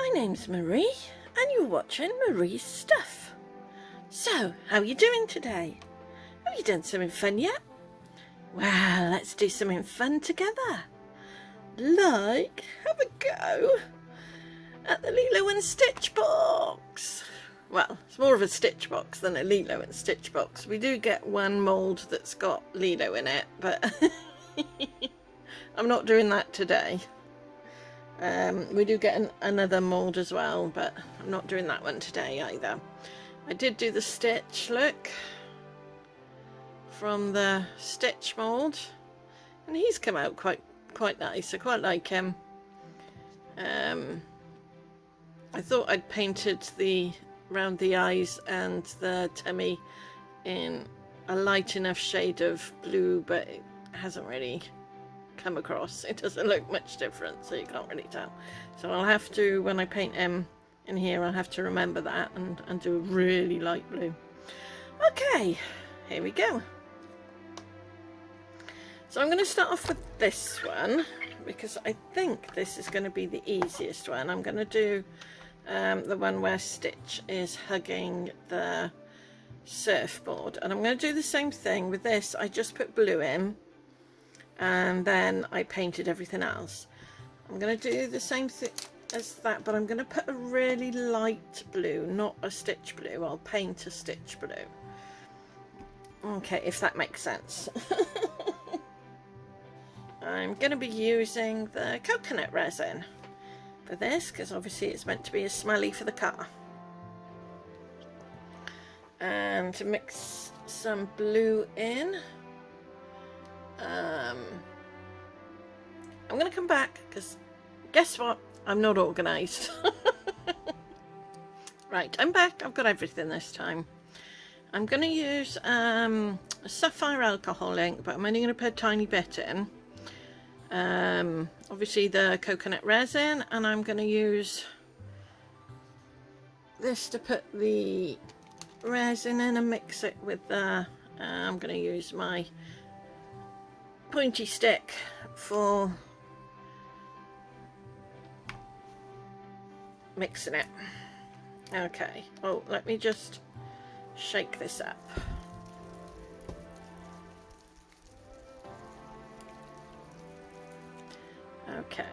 My name's Marie, and you're watching Marie's Stuff. So, how are you doing today? Have you done something fun yet? Well, let's do something fun together. Like, have a go at the Lilo and Stitch box. Well, it's more of a Stitch box than a Lilo and Stitch box. We do get one mould that's got Lilo in it, but I'm not doing that today. We do get another mould as well, but I'm not doing that one today either. I did do the Stitch look from the Stitch mould, and he's come out quite nice. I quite like him. I thought I'd painted around the eyes and the tummy in a light enough shade of blue, but it hasn't really come across. It doesn't look much different, so you can't really tell. So I'll have to, when I paint him in here, I'll have to remember that and do a really light blue. Okay, here we go. So I'm going to start off with this one because I think this is going to be the easiest one. I'm going to do the one where Stitch is hugging the surfboard, and I'm going to do the same thing with this. I just put blue in and then I painted everything else. I'm going to do the same thing as that, but I'm going to put a really light blue, not a Stitch blue. I'll paint a Stitch blue. Okay, if that makes sense. I'm going to be using the coconut resin for this because obviously it's meant to be a smiley for the car. And to mix some blue in, I'm going to come back because guess what? I'm not organised. Right, I'm back. I've got everything this time. I'm going to use a sapphire alcohol ink, but I'm only going to put a tiny bit in. Obviously the coconut resin, and I'm going to use this to put the resin in and mix it with the I'm going to use my pointy stick for mixing it. Okay, oh, let me just shake this up. Okay.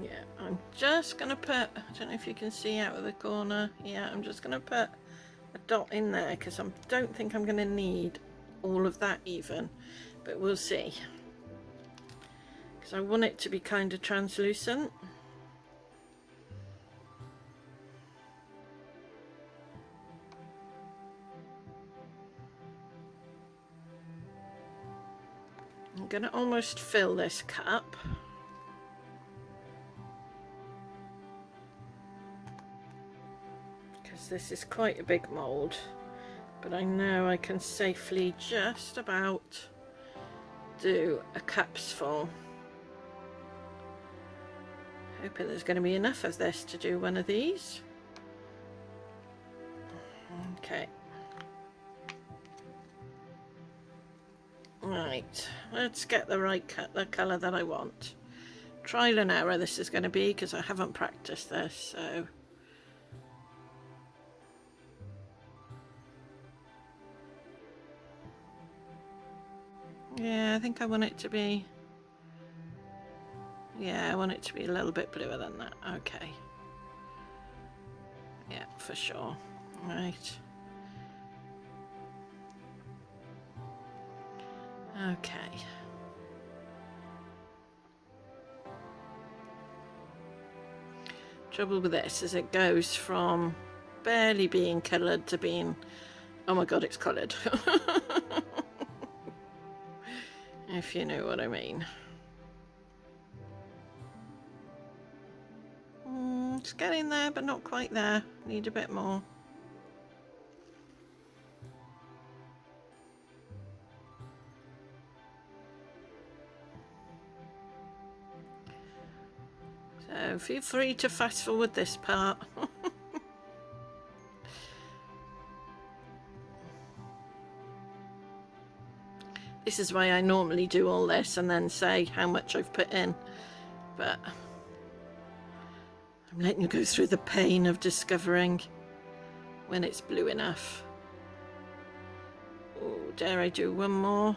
Yeah, I'm just going to put, I don't know if you can see out of the corner. Yeah, I'm just going to put a dot in there because I don't think I'm going to need all of that even, but we'll see. Because I want it to be kind of translucent. I'm going to almost fill this cup. Because this is quite a big mould, but I know I can safely just about do a cup's full. Hoping there's going to be enough of this to do one of these. Okay. Right, let's get the right the colour that I want. Trial and error this is going to be because I haven't practiced this, so. Yeah, I think I want it to be, yeah, I want it to be a little bit bluer than that. Okay. Yeah, for sure. Right. Okay. Trouble with this is it goes from barely being coloured to being, oh my god, it's coloured. If you know what I mean. It's getting there, but not quite there. Need a bit more. So feel free to fast forward this part. This is why I normally do all this and then say how much I've put in. But I'm letting you go through the pain of discovering when it's blue enough. Oh, dare I do one more?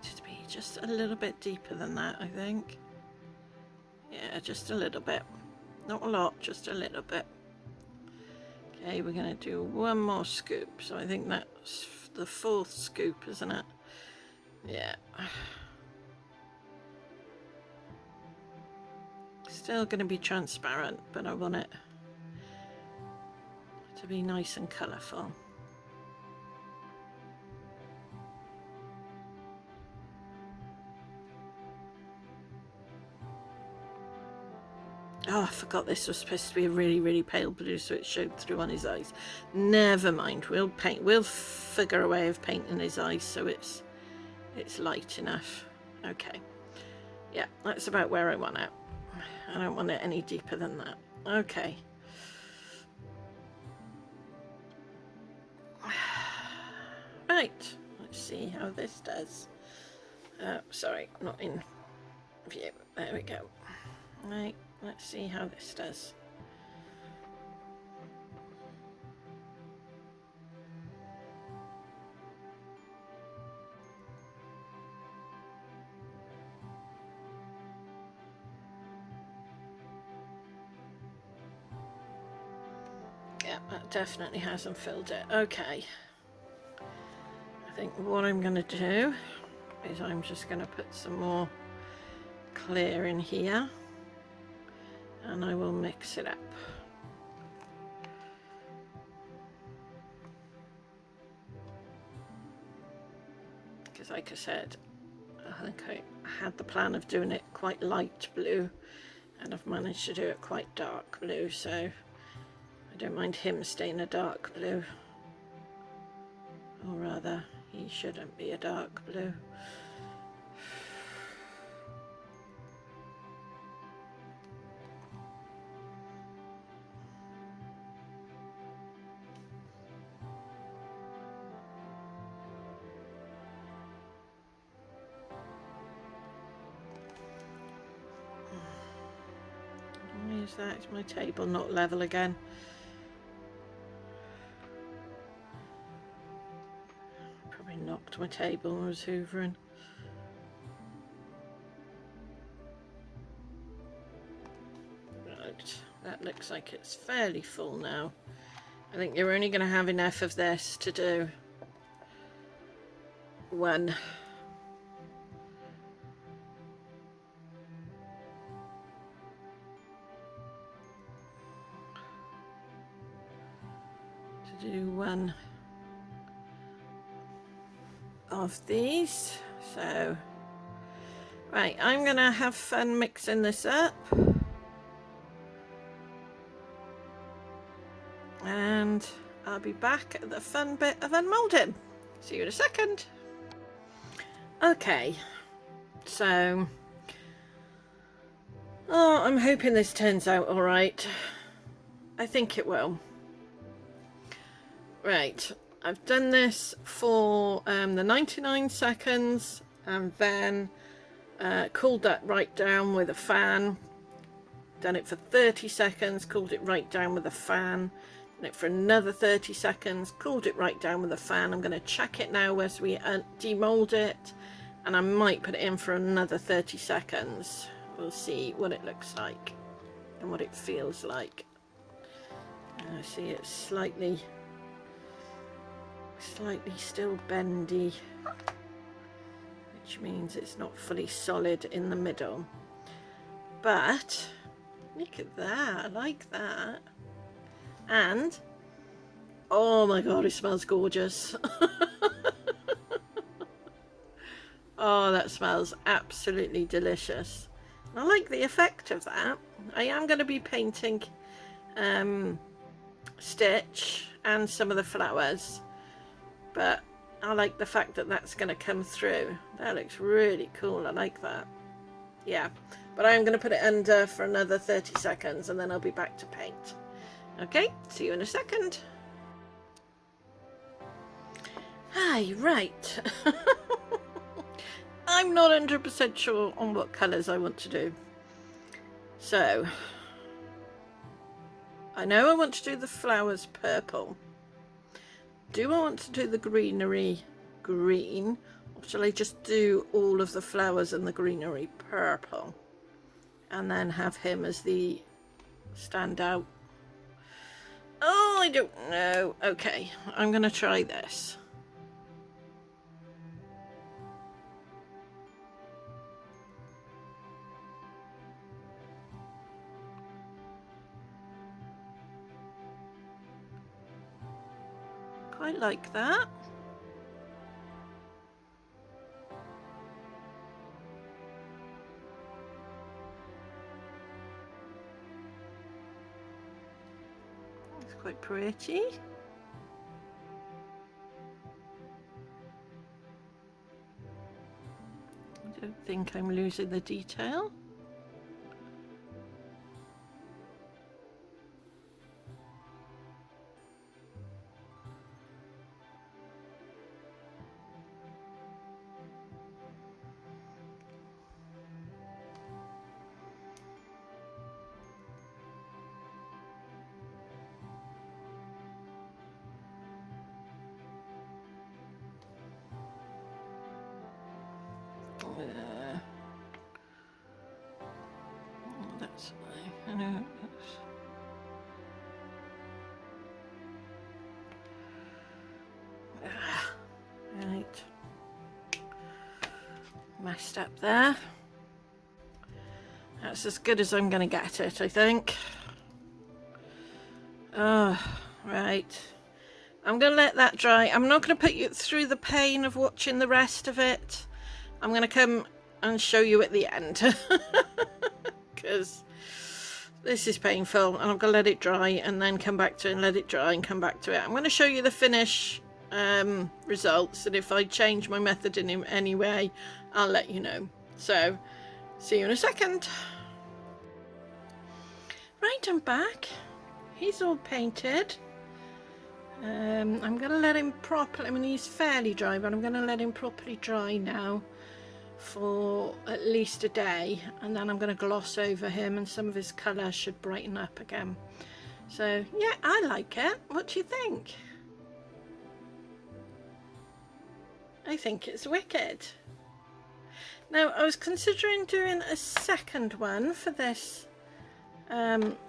Just be just a little bit deeper than that, I think. Yeah, just a little bit. Not a lot, just a little bit. Okay, we're going to do one more scoop. So I think that's the 4th scoop, isn't it? Yeah. Still going to be transparent, but I want it to be nice and colourful. Oh, I forgot this was supposed to be a really, really pale blue, so it showed through on his eyes. Never mind, we'll figure a way of painting his eyes so it's light enough. Okay. Yeah, that's about where I want it. I don't want it any deeper than that. Okay. Right, let's see how this does. Sorry, not in view. There we go. Right, let's see how this does. Yeah, that definitely hasn't filled it. Okay. I think what I'm going to do is I'm just going to put some more clear in here and I will mix it up. Because like I said, I think I had the plan of doing it quite light blue and I've managed to do it quite dark blue, so I don't mind him staying a dark blue. Or rather, he shouldn't be a dark blue. Why is that? Is my table not level again? Probably knocked my table when I was hoovering. Right, that looks like it's fairly full now. I think you're only going to have enough of this to do one. One of these. So right, I'm gonna have fun mixing this up and I'll be back at the fun bit of unmolding. See you in a second. Okay, so I'm hoping this turns out all right. I think it will. Right, I've done this for the 99 seconds and then cooled that right down with a fan. Done it for 30 seconds, cooled it right down with a fan. Done it for another 30 seconds, cooled it right down with a fan. I'm going to check it now as we demold it, and I might put it in for another 30 seconds. We'll see what it looks like and what it feels like. I see it's slightly still bendy, which means it's not fully solid in the middle. But look at that, I like that. And oh my god, it smells gorgeous. Oh, that smells absolutely delicious. I like the effect of that. I am going to be painting Stitch and some of the flowers, but I like the fact that that's going to come through. That looks really cool. I like that. Yeah, but I'm going to put it under for another 30 seconds and then I'll be back to paint. Okay, see you in a second. Hi, right. I'm not 100% sure on what colours I want to do. So, I know I want to do the flowers purple. Do I want to do the greenery green? Or shall I just do all of the flowers and the greenery purple? And then have him as the standout? Oh, I don't know. Okay, I'm going to try this. Quite like that. It's quite pretty. I don't think I'm losing the detail. That's I know. Right. Messed up there. That's as good as I'm going to get it, I think. Oh, right. I'm going to let that dry. I'm not going to put you through the pain of watching the rest of it. I'm going to come and show you at the end. Because this is painful. And I'm going to let it dry and then come back to it and let it dry and come back to it. I'm going to show you the finish results. And if I change my method in any way, I'll let you know. So, see you in a second. Right, I'm back. He's all painted. I'm going to let him properly, I mean he's fairly dry, but I'm going to let him properly dry now for at least a day, and then I'm going to gloss over him and some of his colour should brighten up again. So yeah, I like it. What do you think? I think it's wicked. Now I was considering doing a second one for this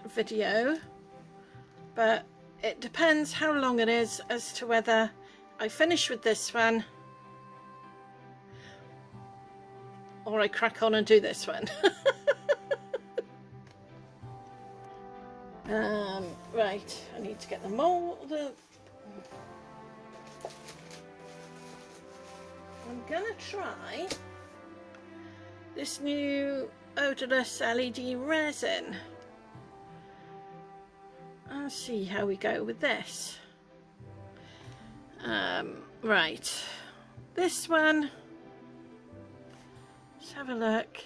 video, but it depends how long it is as to whether I finish with this one or I crack on and do this one. Right, I need to get the mould. I'm gonna try this new odorless LED resin. I'll see how we go with this. Right, this one, let's have a look.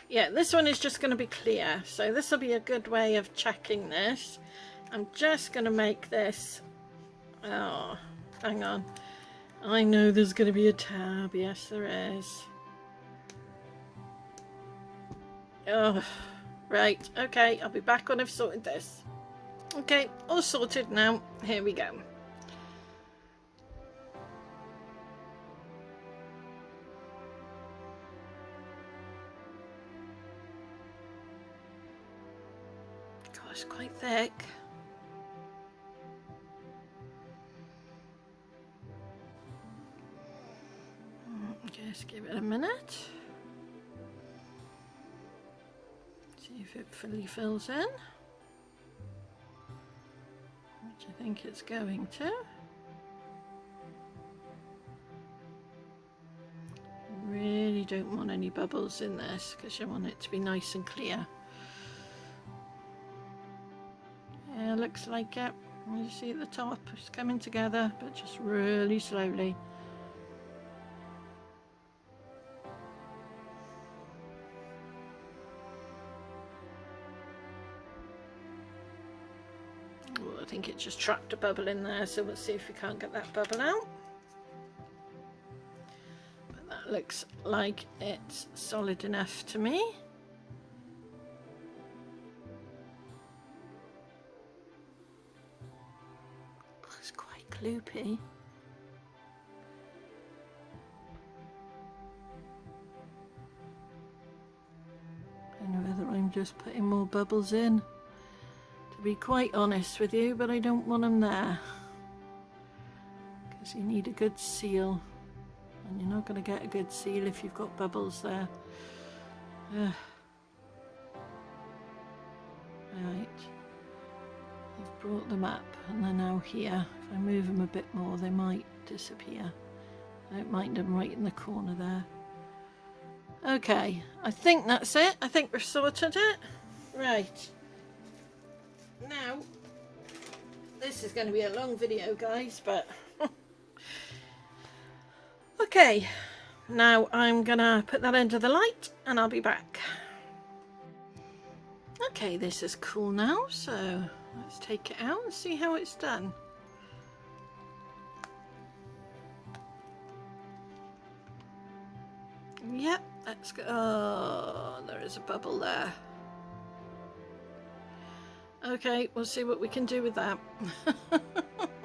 Yeah, this one is just going to be clear, so this will be a good way of checking this. I'm just going to make this, oh, hang on. I know there's going to be a tab, yes there is. Oh, right, okay, I'll be back when I've sorted this. Okay, all sorted now, here we go. God, it's quite thick. Just give it a minute. See if it fully fills in. Which I think it's going to. Really don't want any bubbles in this because you want it to be nice and clear. Yeah, looks like it. You see at the top, it's coming together, but just really slowly. I think it just trapped a bubble in there, so we'll see if we can't get that bubble out. But that looks like it's solid enough to me. It's quite gloopy. I don't know whether I'm just putting more bubbles in, to be quite honest with you, but I don't want them there. Because you need a good seal. And you're not going to get a good seal if you've got bubbles there. Right. I've brought them up and they're now here. If I move them a bit more, they might disappear. I don't mind them right in the corner there. Okay, I think that's it. I think we've sorted it. Right. Now, this is going to be a long video, guys, but... Okay, now I'm going to put that under the light and I'll be back. Okay, this is cool now, so let's take it out and see how it's done. Yep, let's go. Oh, there is a bubble there. Okay, we'll see what we can do with that.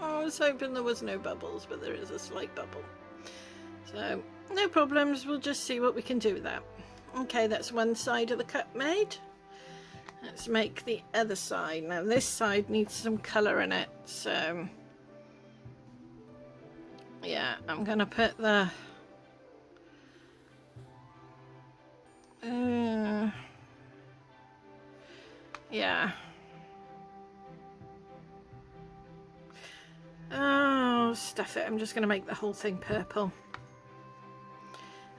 I was hoping there was no bubbles, but there is a slight bubble. So, no problems, we'll just see what we can do with that. Okay, that's one side of the cup made. Let's make the other side. Now this side needs some colour in it, so yeah, I'm gonna put the yeah. Oh, stuff it. I'm just gonna make the whole thing purple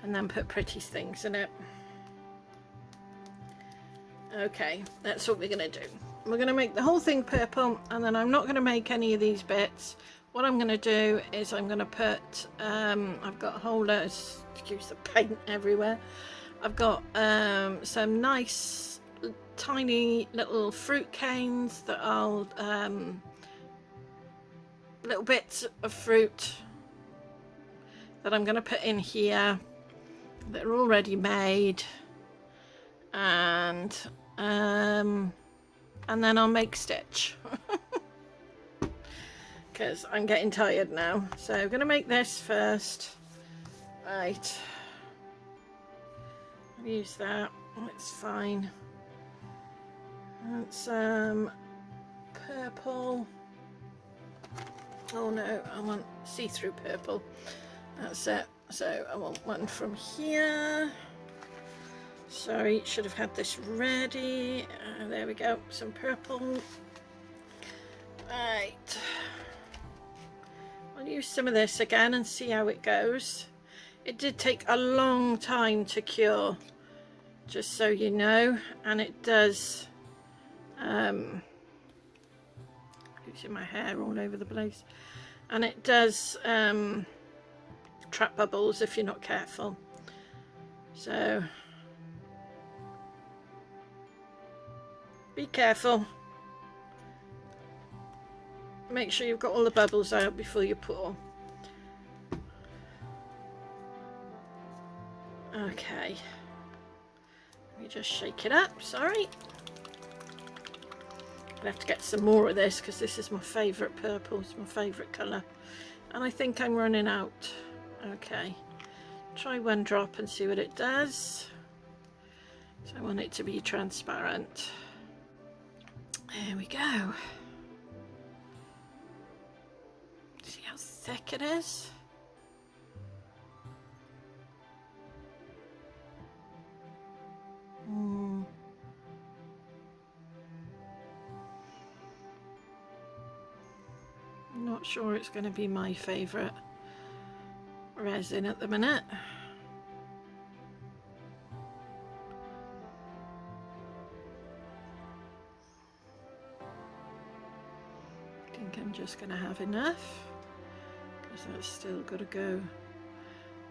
and then put pretty things in it. Okay, that's what we're going to do. We're going to make the whole thing purple, and then I'm not going to make any of these bits. What I'm going to do is I'm going to put, I've got a whole lot of, excuse the paint everywhere. I've got some nice tiny little fruit canes that I'll, little bits of fruit that I'm going to put in here that are already made. And then I'll make Stitch because I'm getting tired now. So I'm gonna make this first. Right, I'll use that. It's fine. And some purple. Oh no, I want see-through purple. That's it. So I want one from here. Sorry, should have had this ready. There we go, some purple. Right. I'll use some of this again and see how it goes. It did take a long time to cure, just so you know, and it does, losing my hair all over the place, and it does trap bubbles if you're not careful. So be careful. Make sure you've got all the bubbles out before you pour. Okay. Let me just shake it up. Sorry. I'll have to get some more of this because this is my favourite purple. It's my favourite colour. And I think I'm running out. Okay. Try one drop and see what it does. So I want it to be transparent. There we go. See how thick it is? I'm not sure it's going to be my favourite resin at the minute. I think I'm just going to have enough because that's still got to go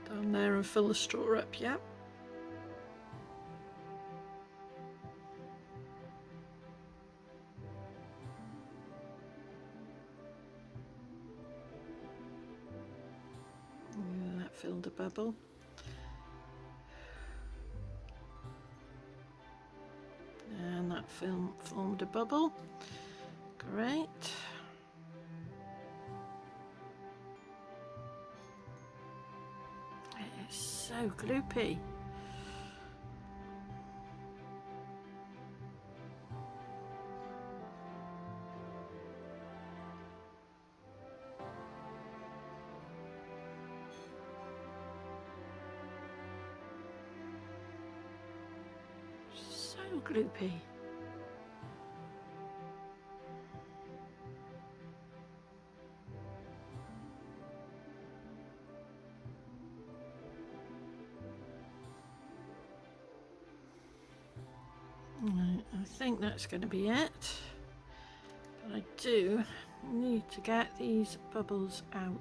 down there and fill the straw up. Yep. bubble. And that formed a bubble. Great. It is so gloopy. So gloopy. Right, I think that's going to be it. But I do need to get these bubbles out.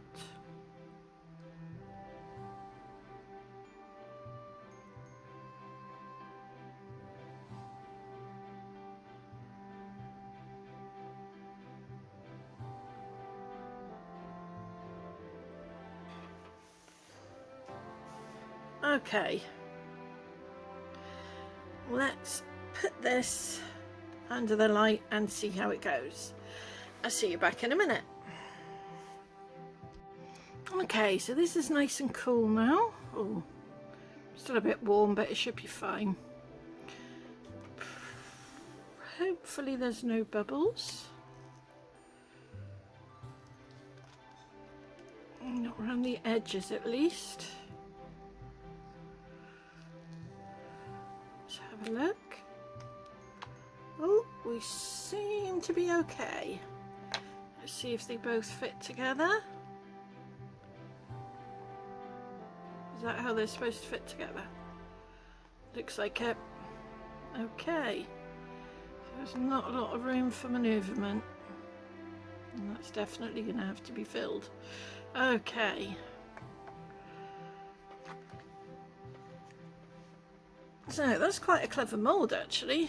Okay, let's put this under the light and see how it goes. I'll see you back in a minute. Okay, so this is nice and cool now. Oh, still a bit warm, but it should be fine. Hopefully there's no bubbles. Not around the edges at least. Let's have a look. Oh, we seem to be okay. Let's see if they both fit together. Is that how they're supposed to fit together? Looks like it. Okay. So there's not a lot of room for manoeuvrement. And that's definitely going to have to be filled. Okay. So that's quite a clever mould actually.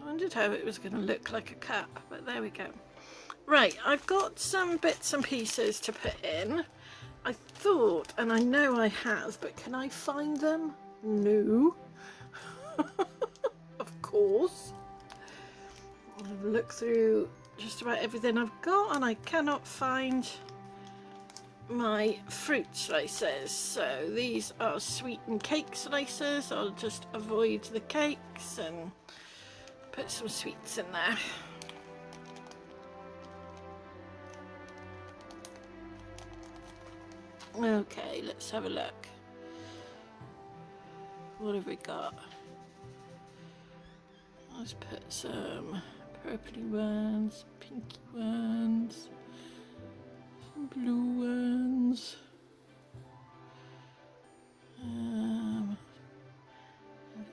I wondered how it was going to look like a cap, but there we go. Right, I've got some bits and pieces to put in. I thought, and I know I have, but can I find them? No. Of course. I've looked through just about everything I've got and I cannot find my fruit slices. So these are sweetened cake slices. I'll just avoid the cakes and put some sweets in there. Okay, let's have a look. What have we got? Let's put some purpley ones, pinky ones, some blue ones.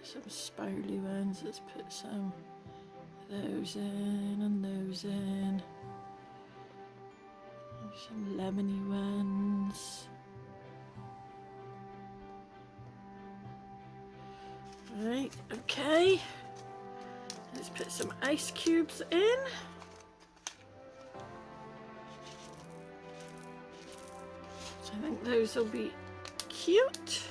Some spirally ones. Let's put some of those in and those in. Some lemony ones. Right, okay. Let's put some ice cubes in. So I think those will be cute.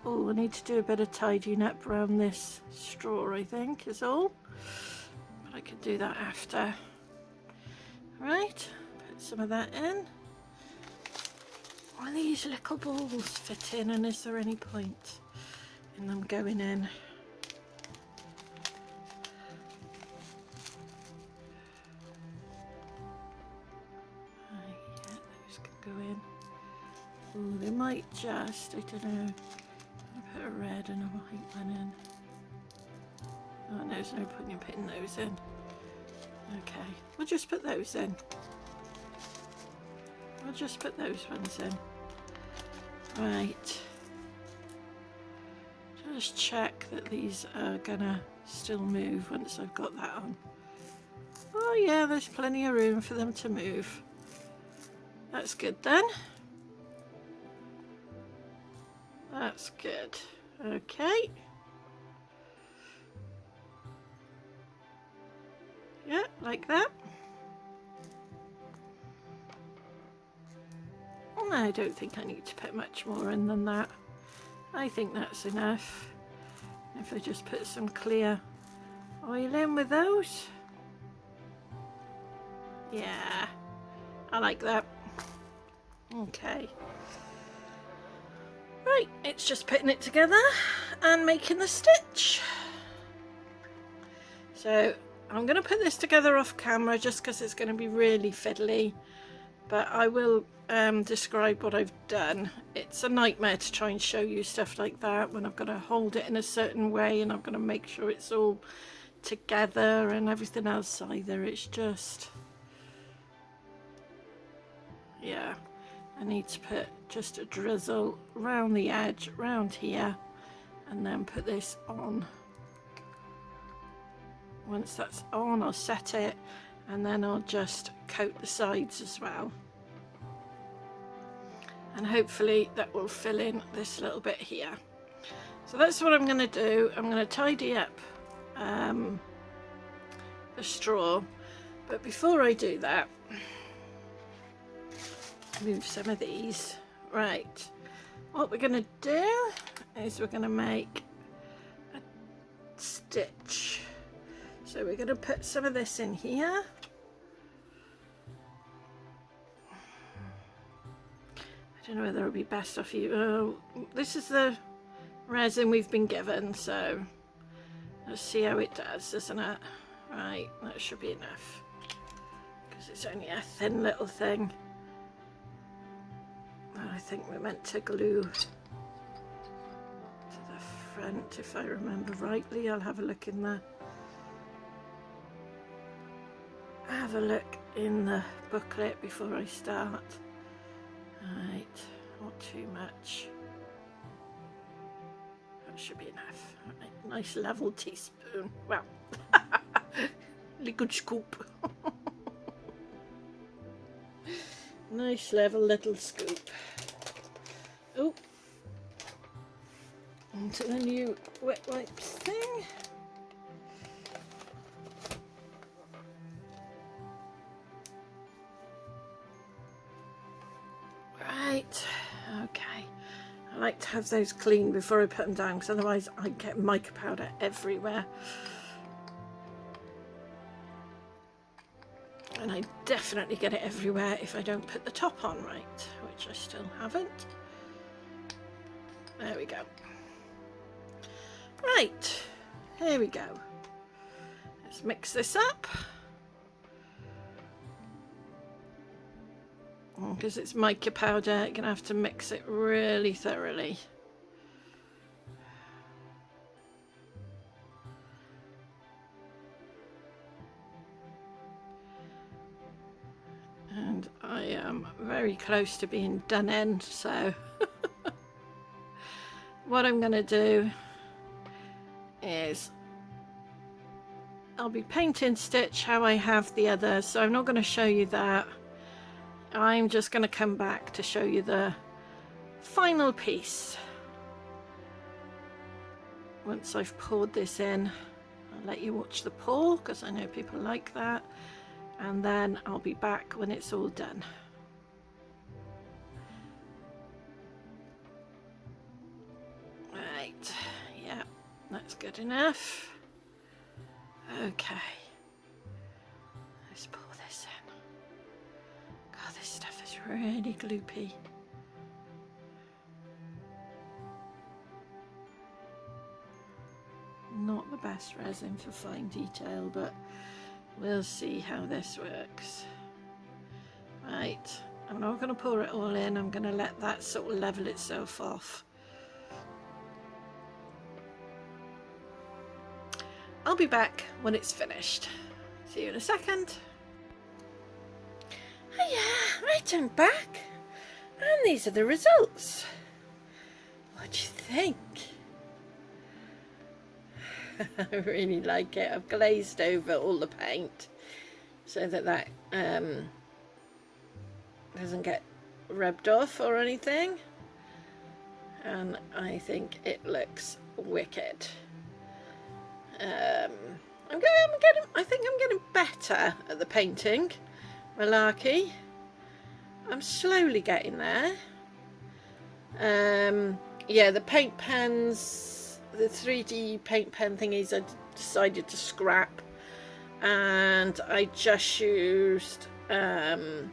Oh, I need to do a bit of tidying up around this straw, I think, is all. But I could do that after. Right, put some of that in. Are these little balls fit in, and is there any point in them going in? Yeah, those can go in. Oh, they might just, I don't know. I'll put a red and a white one in. Oh, no, there's no point in putting those in. Okay, we'll just put those in. I'll just put those ones in. Right. Just check that these are gonna still move once I've got that on. Oh yeah, there's plenty of room for them to move. That's good then. That's good. Okay. Yeah, like that. I don't think I need to put much more in than that. I think that's enough. If I just put some clear oil in with those. Yeah, I like that. Okay. Right, it's just putting it together and making the stitch. So I'm going to put this together off camera just because it's going to be really fiddly, but I will describe what I've done. It's a nightmare to try and show you stuff like that when I've got to hold it in a certain way and I've got to make sure it's all together and everything else either. It's just, yeah, I need to put just a drizzle round the edge, round here, and then put this on. Once that's on, I'll set it, and then I'll just coat the sides as well. And hopefully that will fill in this little bit here. So that's what I'm going to do. I'm going to tidy up the straw, but before I do that, move some of these. Right, what we're going to do is we're going to make a stitch. So we're going to put some of this in here. I don't know whether it'll be best off you. Oh, this is the resin we've been given, so let's see how it does, isn't it? Right, that should be enough because it's only a thin little thing. I think we're meant to glue to the front, if I remember rightly. I'll have a look in the booklet before I start. Right, not too much. That should be enough. Right, nice level teaspoon. Well, liquid scoop. Nice level little scoop. Oh, onto the new wet wipes thing. Right, okay. I like to have those clean before I put them down because otherwise I get mica powder everywhere. And I definitely get it everywhere if I don't put the top on right, which I still haven't. There we go. Right, here we go. Let's mix this up. Because it's mica powder, you're going to have to mix it really thoroughly. And I am very close to being done in, so what I'm going to do is I'll be paint and stitch how I have the others, so I'm not going to show you that. I'm just going to come back to show you the final piece. Once I've poured this in, I'll let you watch the pour because I know people like that, and then I'll be back when it's all done. Right, yeah, that's good enough. Okay, let's pour this in. God, this stuff is really gloopy. Not the best resin for fine detail, but we'll see how this works. Right, I'm not going to pour it all in, I'm going to let that sort of level itself off. I'll be back when it's finished. See you in a second. Hiya, right, I'm back. And these are the results. What do you think? I really like it. I've glazed over all the paint so that doesn't get rubbed off or anything. And I think it looks wicked. I think I'm getting better at the painting. Malarkey. I'm I'm slowly getting there. Yeah, the paint pens, the 3D paint pen thingies I decided to scrap, and I just used the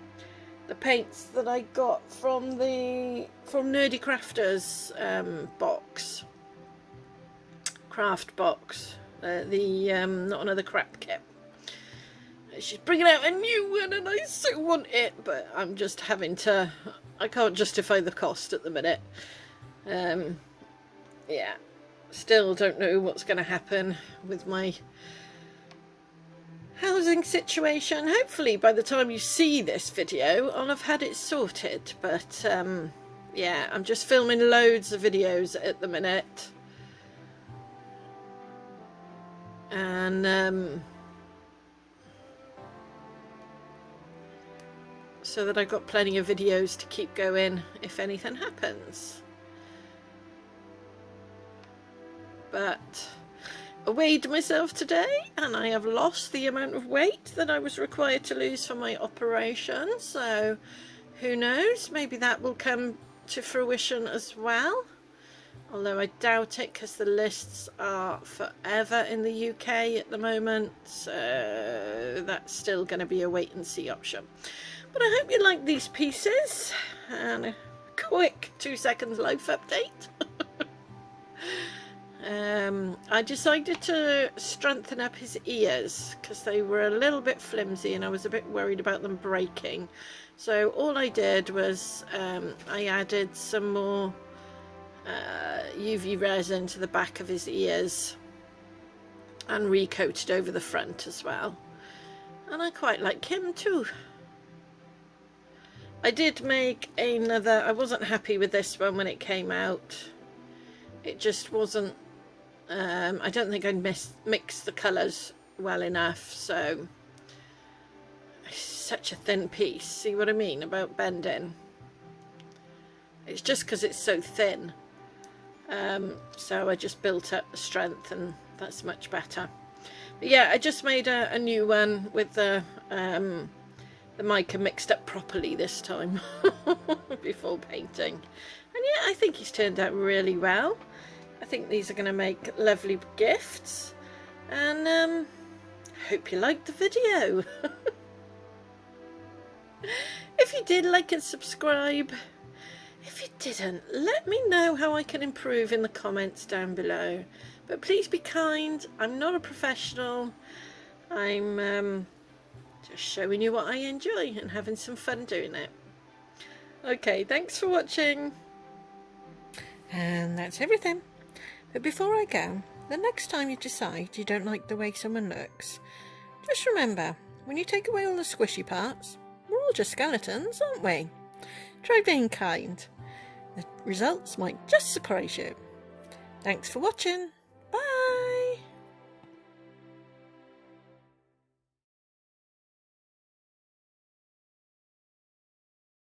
paints that I got from Nerdy Crafters craft box, not another crap kit. She's bringing out a new one and I so want it, but I'm just I can't justify the cost at the minute. Yeah, still don't know what's going to happen with my housing situation. Hopefully by the time you see this video I'll have had it sorted, but yeah, I'm just filming loads of videos at the minute, and so that I've got plenty of videos to keep going if anything happens. But I weighed myself today and I have lost the amount of weight that I was required to lose for my operation, so who knows, maybe that will come to fruition as well, although I doubt it because the lists are forever in the UK at the moment, so that's still going to be a wait and see option. But I hope you like these pieces, and a quick 2 seconds life update. I decided to strengthen up his ears because they were a little bit flimsy and I was a bit worried about them breaking. So all I did was I added some more UV resin to the back of his ears and recoated over the front as well. And I quite like him too. I did make another, I wasn't happy with this one when it came out. It just wasn't, I don't think I'd mixed the colours well enough, so it's such a thin piece. See what I mean about bending? It's just because it's so thin. So I just built up the strength and that's much better. But yeah, I just made a new one with the mica mixed up properly this time before painting. And yeah, I think he's turned out really well. I think these are going to make lovely gifts, and hope you liked the video. If you did, like and subscribe. If you didn't, let me know how I can improve in the comments down below. But please be kind. I'm not a professional. I'm just showing you what I enjoy and having some fun doing it. Okay, thanks for watching. And that's everything. But before I go, the next time you decide you don't like the way someone looks, just remember, when you take away all the squishy parts, we're all just skeletons, aren't we? Try being kind. The results might just surprise you. Thanks for watching.